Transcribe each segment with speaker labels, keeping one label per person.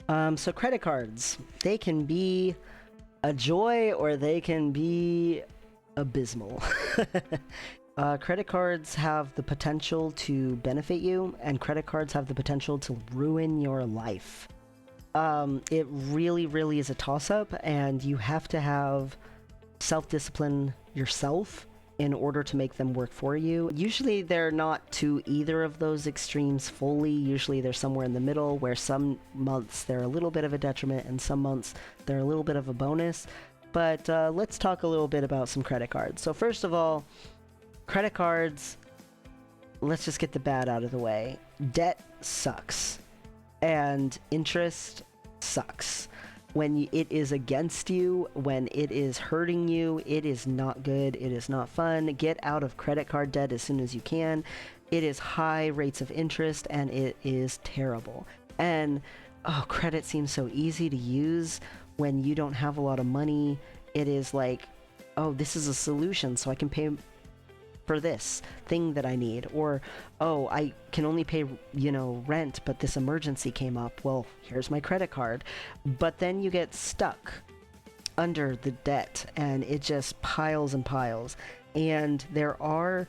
Speaker 1: So credit cards, they can be a joy or they can be abysmal. Credit cards have the potential to benefit you, and credit cards have the potential to ruin your life. It really, really is a toss-up, and you have to have self-discipline yourself in order to make them work for you. Usually they're not to either of those extremes fully. Usually they're somewhere in the middle, where some months they're a little bit of a detriment and some months they're a little bit of a bonus. But let's talk a little bit about some credit cards. So first of all, credit cards, let's just get the bad out of the way. Debt sucks, and interest sucks. When it is against you, when it is hurting you, it is not good, it is not fun. Get out of credit card debt as soon as you can. It is high rates of interest, and it is terrible. And, oh, credit seems so easy to use when you don't have a lot of money. It is like, oh, this is a solution, so I can pay for this thing that I need. Or, oh, I can only pay, rent, but this emergency came up. Well, here's my credit card. But then you get stuck under the debt, and it just piles and piles. And there are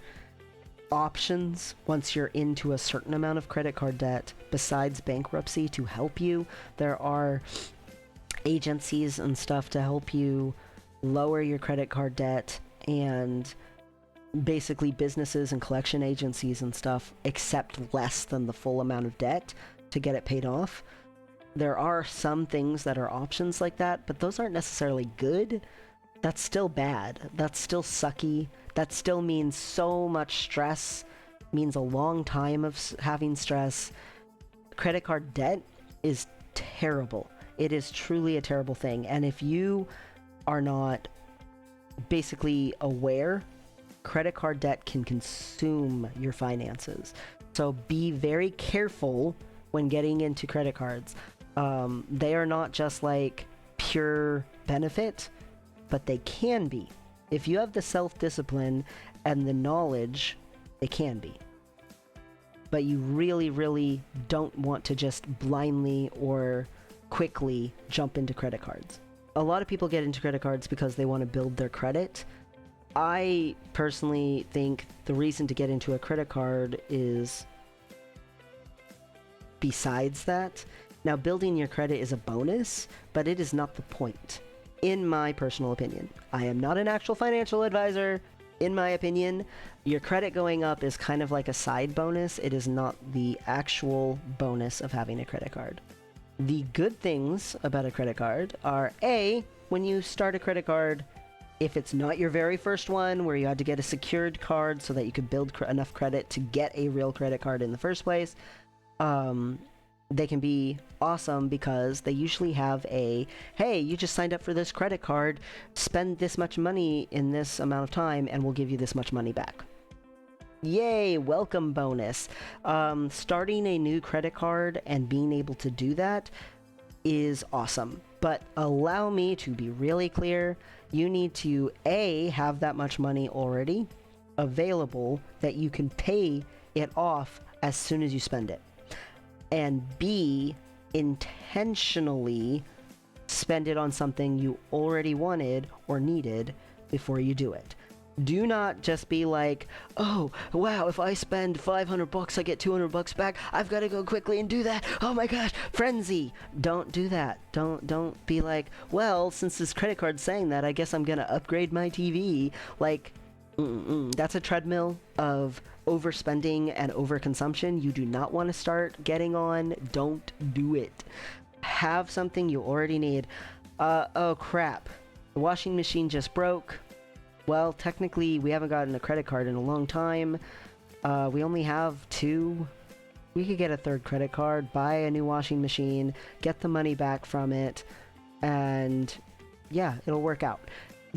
Speaker 1: options once you're into a certain amount of credit card debt, besides bankruptcy, to help you. There are agencies and stuff to help you lower your credit card debt, and basically businesses and collection agencies and stuff accept less than the full amount of debt to get it paid off. There are some things that are options like that, but those aren't necessarily good. That's still bad. That's still sucky. That still means so much stress, means a long time of having stress. Credit card debt is terrible. It is truly a terrible thing. And if you are not basically aware, credit card debt can consume your finances. So be very careful when getting into credit cards. They are not just like pure benefit, but they can be. If you have the self-discipline and the knowledge, they can be. But you really, really don't want to just blindly or quickly jump into credit cards. A lot of people get into credit cards because they want to build their credit. I personally think the reason to get into a credit card is besides that. Now, building your credit is a bonus, but it is not the point, in my personal opinion. I am not an actual financial advisor. In my opinion, your credit going up is kind of like a side bonus. It is not the actual bonus of having a credit card. The good things about a credit card are, A, when you start a credit card, if it's not your very first one, where you had to get a secured card so that you could build enough credit to get a real credit card in the first place, they can be awesome because they usually have a, hey, you just signed up for this credit card, spend this much money in this amount of time, and we'll give you this much money back. Yay, welcome bonus. Starting a new credit card and being able to do that is awesome. But allow me to be really clear. You need to, A, have that much money already available that you can pay it off as soon as you spend it. And B, intentionally spend it on something you already wanted or needed before you do it. Do not just be like, oh, wow, if I spend $500, I get $200 back. I've got to go quickly and do that. Oh my gosh, frenzy. Don't do that. Don't be like, well, since this credit card's saying that, I guess I'm going to upgrade my TV. Like, that's a treadmill of overspending and overconsumption you do not want to start getting on. Don't do it. Have something you already need. Oh crap. The washing machine just broke. Well, technically, we haven't gotten a credit card in a long time. We only have 2. We could get a 3rd credit card, buy a new washing machine, get the money back from it, and yeah, it'll work out.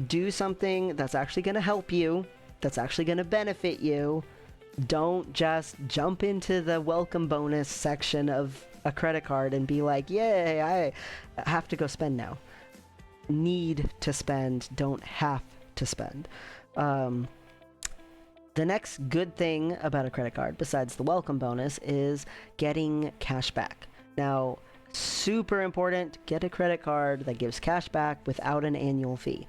Speaker 1: Do something that's actually going to help you, that's actually going to benefit you. Don't just jump into the welcome bonus section of a credit card and be like, yay, I have to go spend now. Need to spend, don't have to spend. The next good thing about a credit card, besides the welcome bonus, is getting cash back. Now, super important, get a credit card that gives cash back without an annual fee.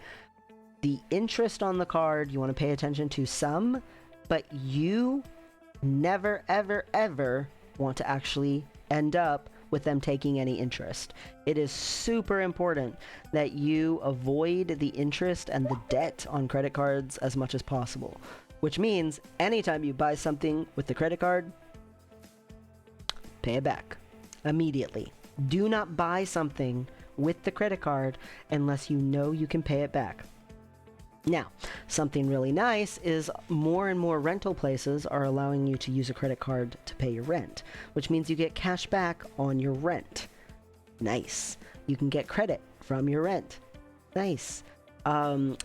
Speaker 1: The interest on the card, you want to pay attention to some, but you never, ever, ever want to actually end up with them taking any interest. It is super important that you avoid the interest and the debt on credit cards as much as possible, which means anytime you buy something with the credit card, pay it back immediately. Do not buy something with the credit card unless you know you can pay it back. Now, something really nice is more and more rental places are allowing you to use a credit card to pay your rent, which means you get cash back on your rent. Nice. You can get credit from your rent. Nice.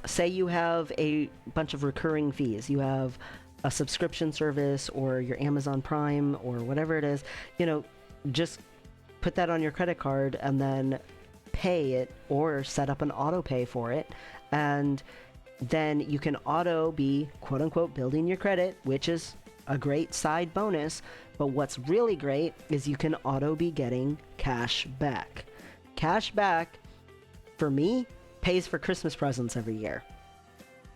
Speaker 1: Say you have a bunch of recurring fees. You have a subscription service or your Amazon Prime or whatever it is, just put that on your credit card and then pay it or set up an auto pay for it, and then you can auto be quote unquote building your credit, which is a great side bonus. But what's really great is you can auto be getting cash back. Cash back, for me, pays for Christmas presents every year.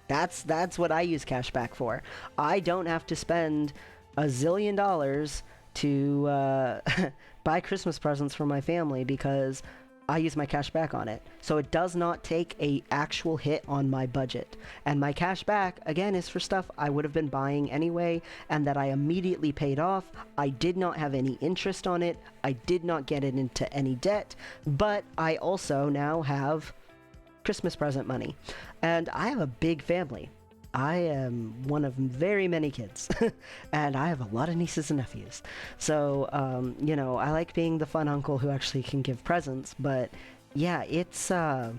Speaker 1: That's what I use cash back for. I don't have to spend $1 zillion to buy Christmas presents for my family because I use my cash back on it. So it does not take a actual hit on my budget. And my cash back, again, is for stuff I would have been buying anyway and that I immediately paid off. I did not have any interest on it. I did not get it into any debt. But I also now have Christmas present money. And I have a big family. I am one of very many kids, and I have a lot of nieces and nephews. So, I like being the fun uncle who actually can give presents, but yeah, it's helpful.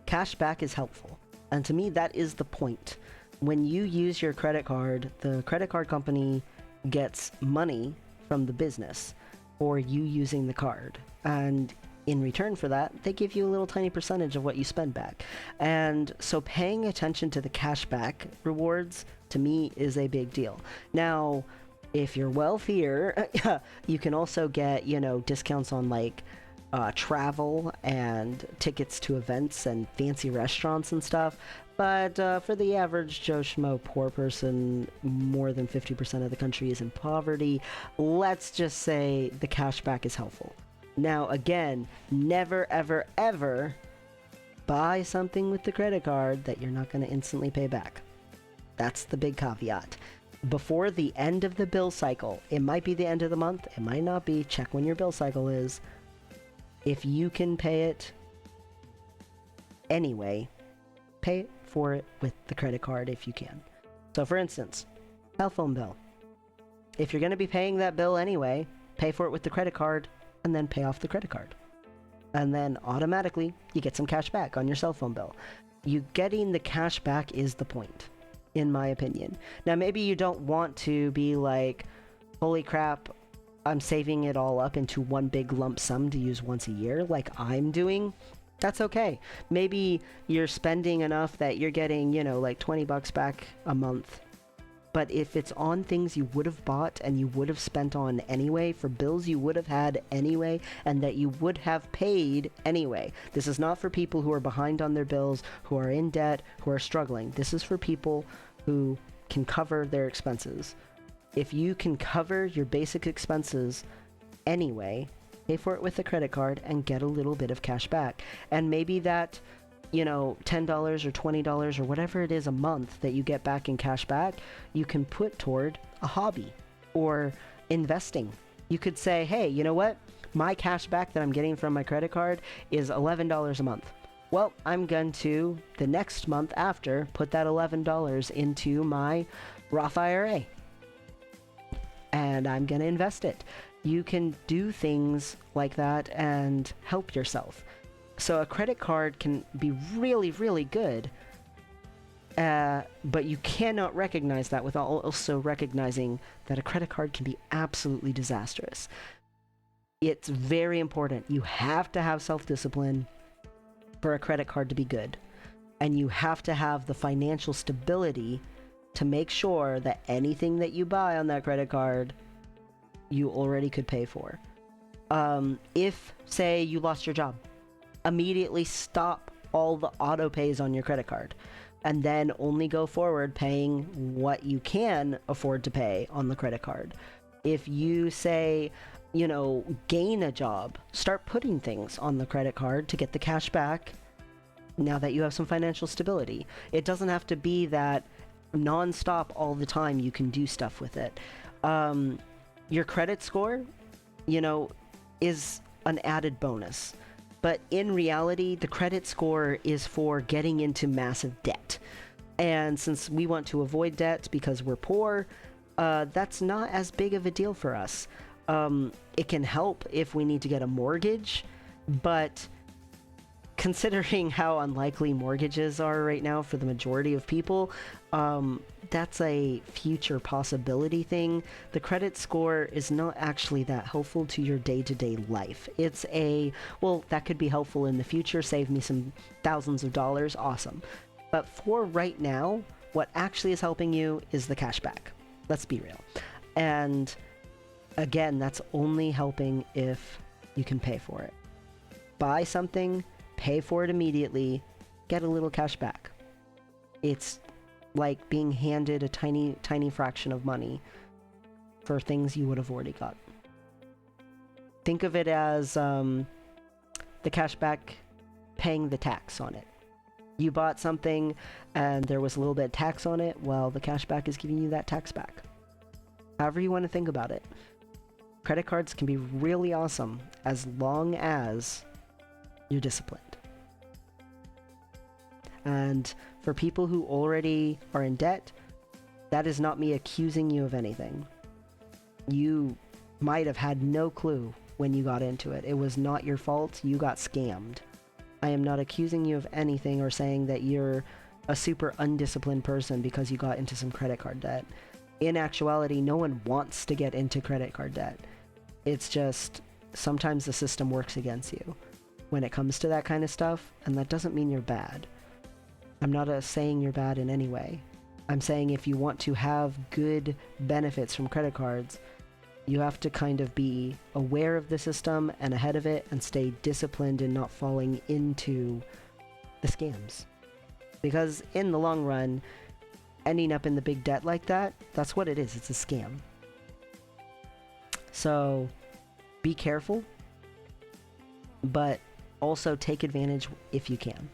Speaker 1: Cash back is helpful. And to me, that is the point. When you use your credit card, the credit card company gets money from the business for you using the card. And in return for that, they give you a little tiny percentage of what you spend back. And so paying attention to the cashback rewards, to me, is a big deal. Now, if you're wealthier, you can also get, discounts on travel and tickets to events and fancy restaurants and stuff. But for the average Joe Schmo poor person, more than 50% of the country is in poverty. Let's just say the cashback is helpful. Now, again, never, ever, ever buy something with the credit card that you're not going to instantly pay back. That's the big caveat. Before the end of the bill cycle, it might be the end of the month, it might not be, check when your bill cycle is. If you can pay it anyway, pay for it with the credit card if you can. So for instance, cell phone bill. If you're going to be paying that bill anyway, pay for it with the credit card and then pay off the credit card. And then automatically you get some cash back on your cell phone bill. You getting the cash back is the point, in my opinion. Now maybe you don't want to be like, holy crap, I'm saving it all up into one big lump sum to use once a year like I'm doing. That's okay. Maybe you're spending enough that you're getting, like $20 back a month. But if it's on things you would have bought and you would have spent on anyway, for bills you would have had anyway, and that you would have paid anyway. This is not for people who are behind on their bills, who are in debt, who are struggling. This is for people who can cover their expenses. If you can cover your basic expenses anyway, pay for it with a credit card and get a little bit of cash back. And maybe that, $10 or $20 or whatever it is a month that you get back in cash back, you can put toward a hobby or investing. You could say, hey, you know what? My cash back that I'm getting from my credit card is $11 a month. Well, I'm going to, the next month after, put that $11 into my Roth IRA. And I'm going to invest it. You can do things like that and help yourself. So a credit card can be really, really good, but you cannot recognize that without also recognizing that a credit card can be absolutely disastrous. It's very important. You have to have self-discipline for a credit card to be good. And you have to have the financial stability to make sure that anything that you buy on that credit card, you already could pay for. If, say, you lost your job, immediately stop all the auto pays on your credit card, and then only go forward paying what you can afford to pay on the credit card. If you say, gain a job, start putting things on the credit card to get the cash back now that you have some financial stability. It doesn't have to be that non-stop all the time. You can do stuff with it. Your credit score, is an added bonus. But in reality, the credit score is for getting into massive debt. And since we want to avoid debt because we're poor, that's not as big of a deal for us. It can help if we need to get a mortgage, but considering how unlikely mortgages are right now for the majority of people, that's a future possibility thing. The credit score is not actually that helpful to your day-to-day life. It's that could be helpful in the future, save me some thousands of dollars, awesome. But for right now, what actually is helping you is the cashback. Let's be real. And again, that's only helping if you can pay for it. Buy something, pay for it immediately, get a little cash back. It's like being handed a tiny, tiny fraction of money for things you would have already got. Think of it as the cash back paying the tax on it. You bought something and there was a little bit of tax on it, well, the cash back is giving you that tax back. However you want to think about it. Credit cards can be really awesome as long as you're disciplined. And for people who already are in debt, that is not me accusing you of anything. You might have had no clue when you got into it. It was not your fault. You got scammed. I am not accusing you of anything or saying that you're a super undisciplined person because you got into some credit card debt. In actuality, no one wants to get into credit card debt. It's just sometimes the system works against you when it comes to that kind of stuff, and that doesn't mean you're bad. I'm not saying you're bad in any way. I'm saying if you want to have good benefits from credit cards, you have to kind of be aware of the system and ahead of it and stay disciplined and not falling into the scams. Because in the long run, ending up in the big debt like that, that's what it is. It's a scam. So be careful, but also take advantage if you can.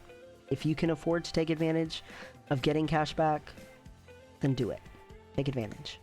Speaker 1: If you can afford to take advantage of getting cash back, then do it. Take advantage.